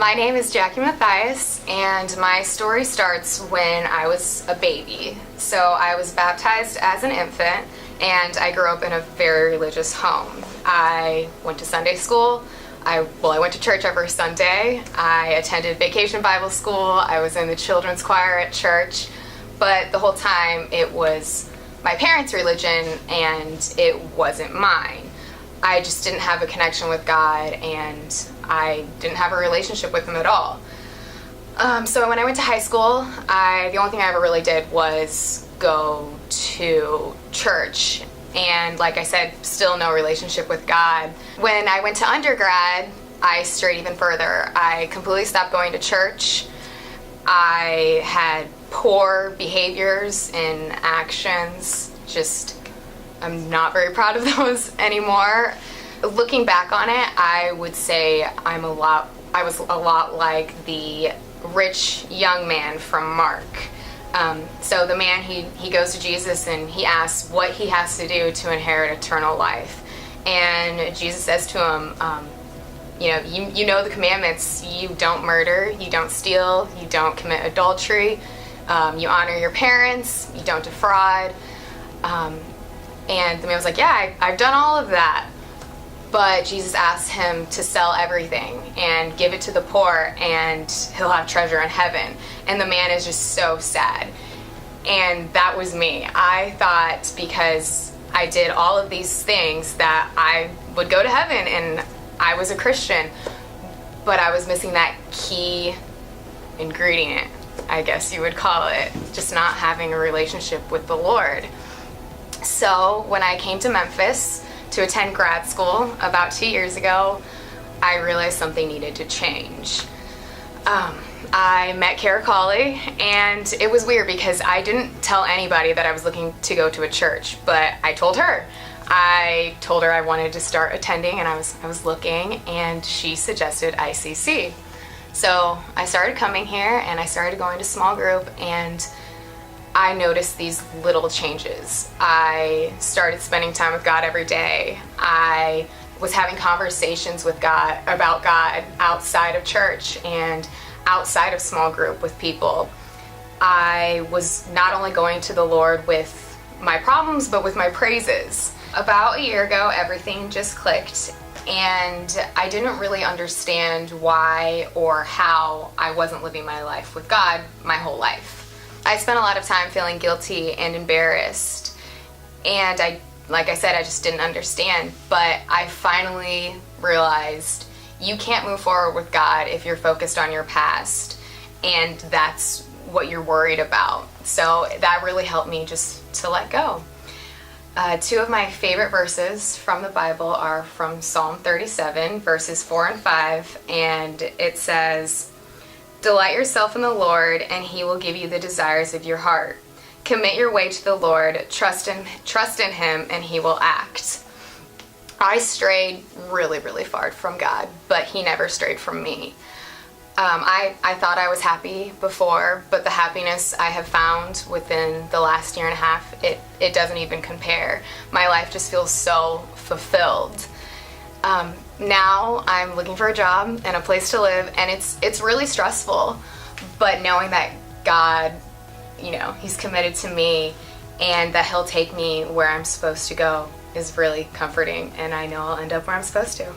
My name is Jacqueline Matheis, and my story starts when I was a baby. So I was baptized as an infant, and I grew up in a very religious home. I went to Sunday school. I went to church every Sunday. I attended vacation Bible school. I was in the children's choir at church. But the whole time it was my parents' religion, and it wasn't mine. I just didn't have a connection with God, and I didn't have a relationship with Him at all. So when I went to high school, the only thing I ever really did was go to church. And like I said, still no relationship with God. When I went to undergrad, I strayed even further. I completely stopped going to church. I had poor behaviors and actions. I'm not very proud of those anymore. Looking back on it, I would say I was a lot like the rich young man from Mark. So the man, he goes to Jesus and he asks what he has to do to inherit eternal life. And Jesus says to him, you know the commandments. You don't murder, you don't steal, you don't commit adultery, you honor your parents, you don't defraud. And the man was like, yeah, I've done all of that. But Jesus asked him to sell everything and give it to the poor, and he'll have treasure in heaven. And the man is just so sad. And that was me. I thought because I did all of these things that I would go to heaven, and I was a Christian. But I was missing that key ingredient, I guess you would call it, just not having a relationship with the Lord. So when I came to Memphis to attend grad school about 2 years ago, I realized something needed to change. I met Kara Colley, and it was weird because I didn't tell anybody that I was looking to go to a church, but I told her. I told her I wanted to start attending, and I was looking, and she suggested ICC. So I started coming here, and I started going to small group, and I noticed these little changes. I started spending time with God every day. I was having conversations with God about God outside of church and outside of small group with people. I was not only going to the Lord with my problems, but with my praises. About a year ago, everything just clicked, and I didn't really understand why or how I wasn't living my life with God my whole life. I spent a lot of time feeling guilty and embarrassed, and like I said, I just didn't understand. But I finally realized you can't move forward with God if you're focused on your past, and that's what you're worried about. So that really helped me just to let go. Two of my favorite verses from the Bible are from Psalm 37, verses 4 and 5, and it says, "Delight yourself in the Lord, and He will give you the desires of your heart. Commit your way to the Lord, trust in Him, and He will act." I strayed really, really far from God, but He never strayed from me. I thought I was happy before, but the happiness I have found within the last year and a half, it doesn't even compare. My life just feels so fulfilled. Now I'm looking for a job and a place to live, and it's really stressful, but knowing that God, He's committed to me and that He'll take me where I'm supposed to go is really comforting, and I know I'll end up where I'm supposed to.